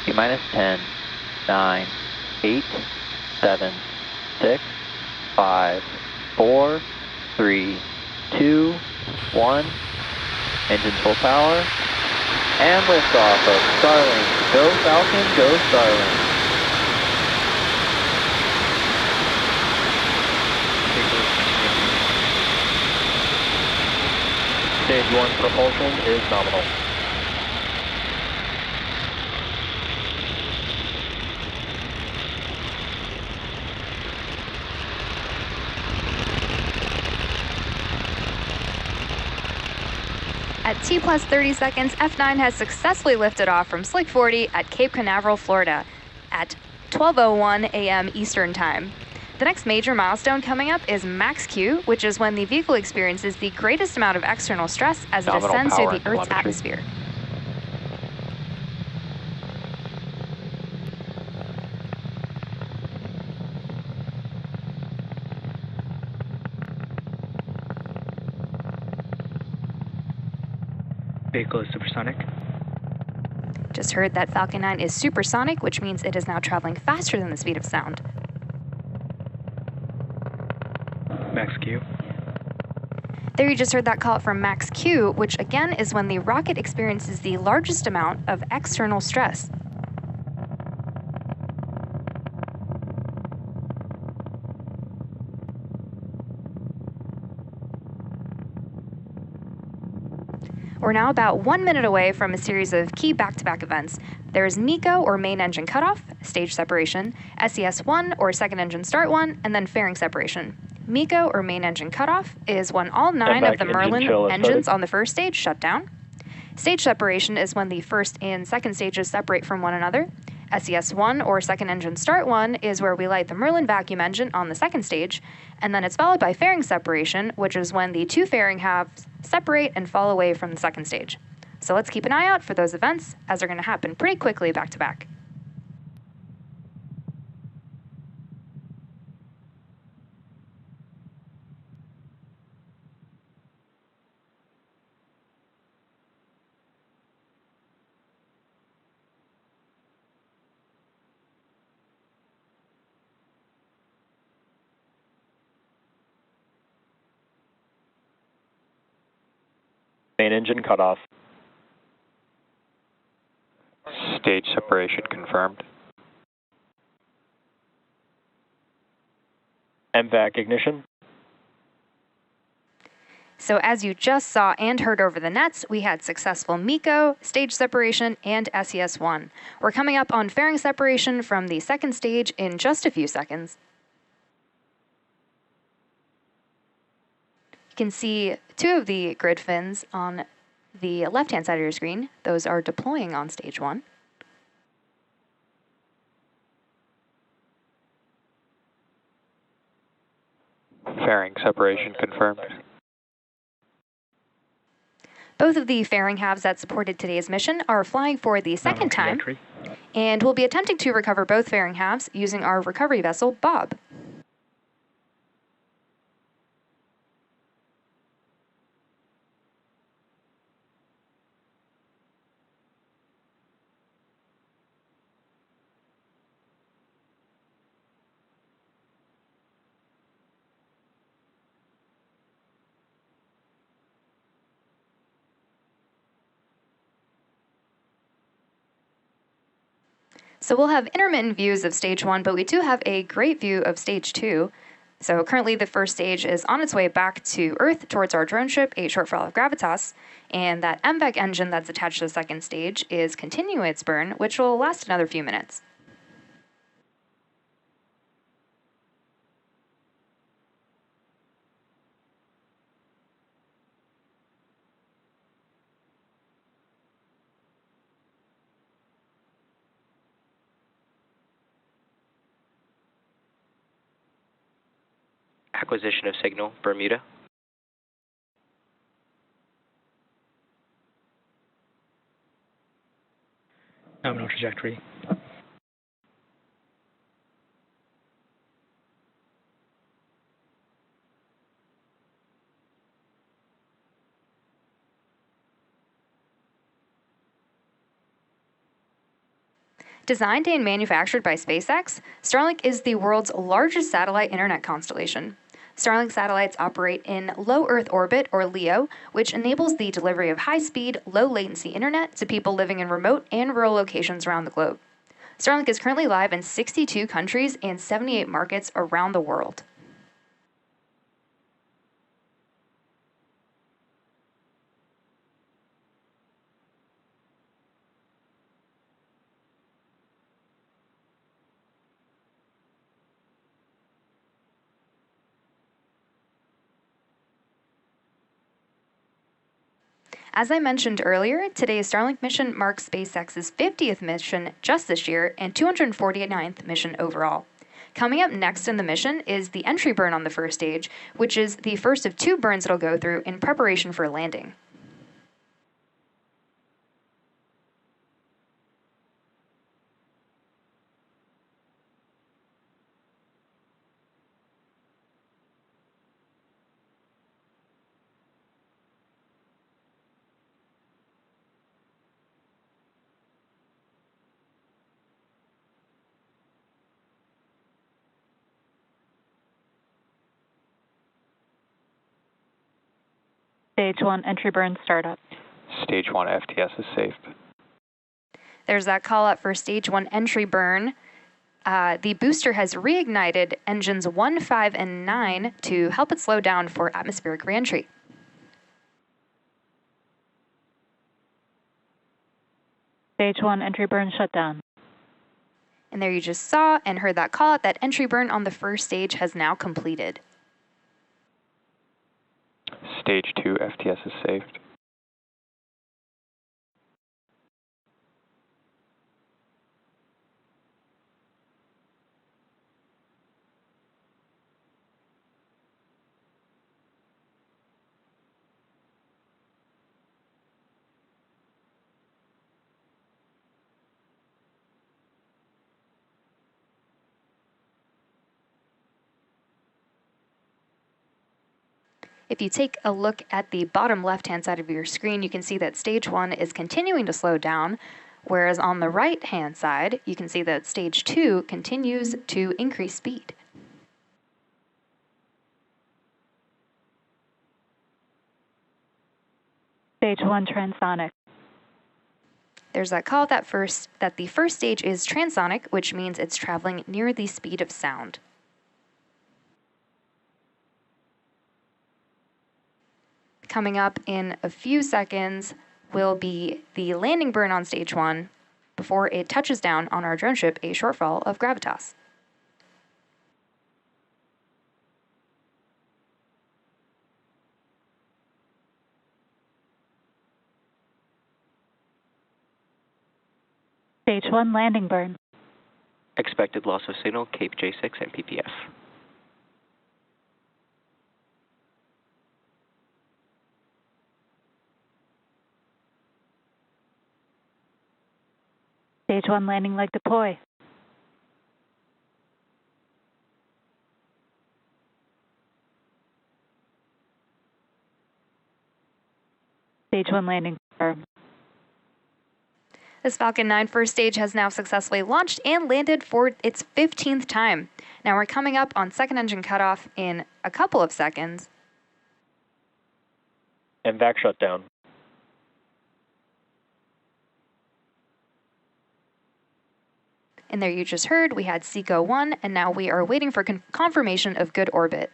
T-minus 10, 9, 8, 7, 6, 5, 4, 3, 2, 1. Engines full power. And liftoff of Starlink. Go Falcon, go Starlink. Stage 1 propulsion is nominal. At T plus 30 seconds, F9 has successfully lifted off from Slick 40 at Cape Canaveral, Florida at 12:01 a.m. Eastern Time. The next major milestone coming up is max Q, which is when the vehicle experiences the greatest amount of external stress as it ascends through the Earth's atmosphere. Vehicle is supersonic. Just heard that Falcon 9 is supersonic, which means it is now traveling faster than the speed of sound. Max Q. There you just heard that call from max Q, which again is when the rocket experiences the largest amount of external stress. We're now about 1 minute away from a series of key back-to-back events. There's MECO, or main engine cutoff, stage separation, SES-1, or second engine start 1, and then fairing separation. MECO, or main engine cutoff, is when all 9 of the Merlin engines on the first stage shut down. Stage separation is when the first and second stages separate from one another. SES-1, or second engine start 1, is where we light the Merlin vacuum engine on the second stage, and then it's followed by fairing separation, which is when the two fairing halves separate and fall away from the second stage. So let's keep an eye out for those events, as they're going to happen pretty quickly back to back. Main engine cutoff. Stage separation confirmed. MVAC ignition. So as you just saw and heard over the nets, we had successful MECO, stage separation, and SES-1. We're coming up on fairing separation from the second stage in just a few seconds. You can see two of the grid fins on the left-hand side of your screen. Those are deploying on stage 1. Fairing separation confirmed. Both of the fairing halves that supported today's mission are flying for the second time, and we'll be attempting to recover both fairing halves using our recovery vessel, Bob. So we'll have intermittent views of stage 1, but we do have a great view of stage 2. So currently the first stage is on its way back to Earth towards our drone ship, 8 short for all of Gravitas, and that MVAC engine that's attached to the second stage is continuing its burn, which will last another few minutes. Acquisition of signal, Bermuda. Nominal trajectory. Designed and manufactured by SpaceX, Starlink is the world's largest satellite internet constellation. Starlink satellites operate in low Earth orbit, or LEO, which enables the delivery of high-speed, low-latency internet to people living in remote and rural locations around the globe. Starlink is currently live in 62 countries and 78 markets around the world. As I mentioned earlier, today's Starlink mission marks SpaceX's 50th mission just this year and 249th mission overall. Coming up next in the mission is the entry burn on the first stage, which is the first of 2 burns it'll go through in preparation for landing. Stage 1 entry burn startup. Stage 1 FTS is safe. There's that call out for Stage 1 entry burn. The booster has reignited engines 1, 5, and 9 to help it slow down for atmospheric reentry. Stage 1 entry burn shutdown. And there you just saw and heard that call out that entry burn on the first stage has now completed. Stage 2 FTS is saved. If you take a look at the bottom left-hand side of your screen, you can see that Stage 1 is continuing to slow down, whereas on the right-hand side, you can see that Stage 2 continues to increase speed. Stage 1 transonic. There's that call that the first stage is transonic, which means it's traveling near the speed of sound. Coming up in a few seconds will be the landing burn on Stage 1 before it touches down on our drone ship, a shortfall of gravitas. Stage 1 landing burn. Expected loss of signal, Cape J6 and PPF. Stage 1 landing leg deploy. Stage 1 landing confirmed. This Falcon 9 first stage has now successfully launched and landed for its 15th time. Now we're coming up on second engine cutoff in a couple of seconds. And vac shutdown. And there you just heard we had SECO 1, and now we are waiting for confirmation of good orbit.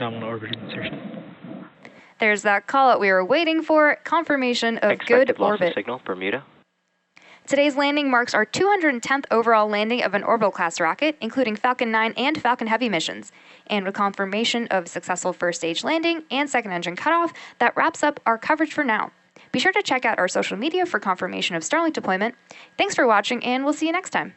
Nominal orbit insertion. There's that call out we were waiting for, confirmation of Expected good loss orbit. of signal, Bermuda. Today's landing marks our 210th overall landing of an orbital-class rocket, including Falcon 9 and Falcon Heavy missions. And with confirmation of successful first-stage landing and second-engine cutoff, that wraps up our coverage for now. Be sure to check out our social media for confirmation of Starlink deployment. Thanks for watching, and we'll see you next time.